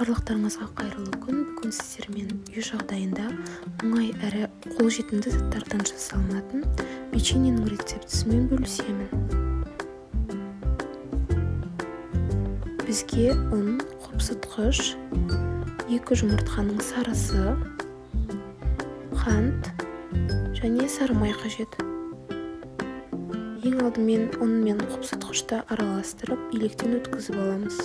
Барлықтарыңызға қайырлы күн. Бүгін сіздермен үй жағдайында оңай әрі қолжетімді заттардан жасалынатын печеньенің рецептісімен бөлісемін. Бізге ұн, қопсытқыш, 2 жұмыртқаның сарысы, қант және сары май қажет. Ең алдымен ұн мен қопсытқышты араластырып, електен өткізіп аламыз.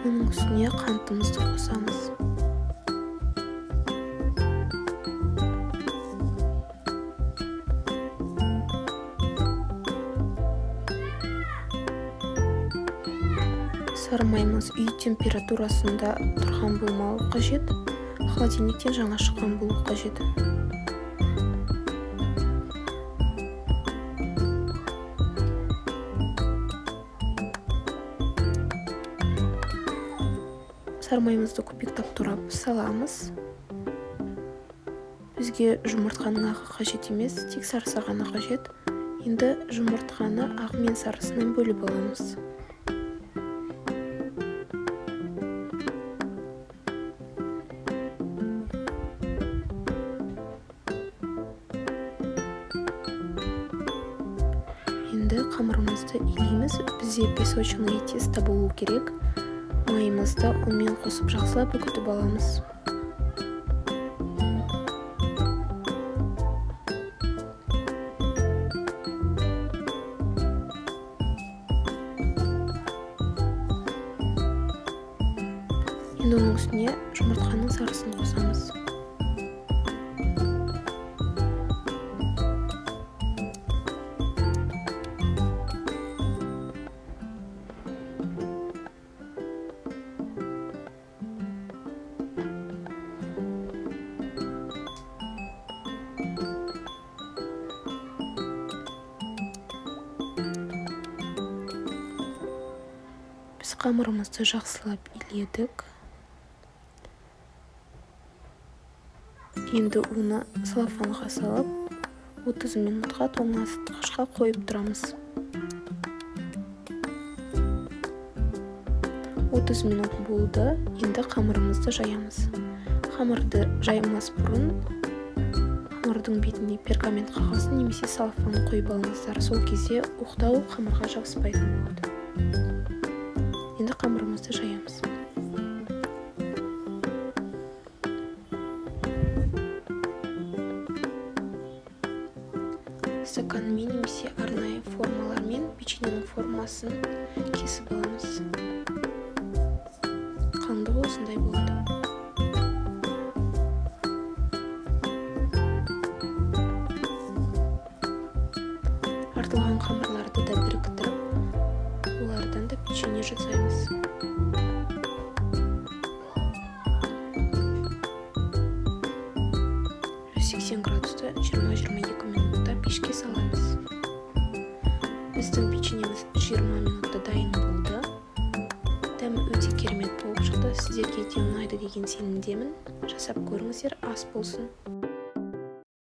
Оның үстіне қантымызды қосамыз. Сары майымыз үй температурасында тұрған болмауы қажет, холодильниктен жаңа шыққан болуы қажет. Сары майымызды көпектап турап саламыз. Бізге жұмыртқаның ағы қажет емес, тек сарысы ғана қажет. Енді жұмыртқаны ағы мен сарысынан бөліп аламыз. Енді қамырымызды илейміз. Бізде песочный тесто болу керек. Майымызды ұнмен қосып жақсылап үгітіп аламыз. Енді оның үстіне жұмыртқаның сарысын қосамыз. Біз қамырымызды жақсылап иледік. Енді оны салафанға салып, 30 минутқа тоңазытқышқа қойып тұрамыз. 30 минут болды. Енді қамырымызды жаямыз. Қамырды жаймас бұрын қамырдың бетіне пергамент қағазын немесе салафан қойып алыңыздар. Сол кезде оқтау қамырға жабыспайтын болады. Енді қамырымызды жаямыз. Стаканмен немесе арнайы формалармен печеньенің формасын кесіп аламыз. Қалыңдығы осындай болады. Артылған қамырларды да біріктіріп, олардан да печенье жасаймыз. Градуста 20-22 минутта пешке саламыз. Біздің печеньеміз 20 минутта дайын болды. Дәмі өте керемет болып шықты. Сіздерге де ұнайды деген сенімдемін. Жасап көріңіздер, ас болсын.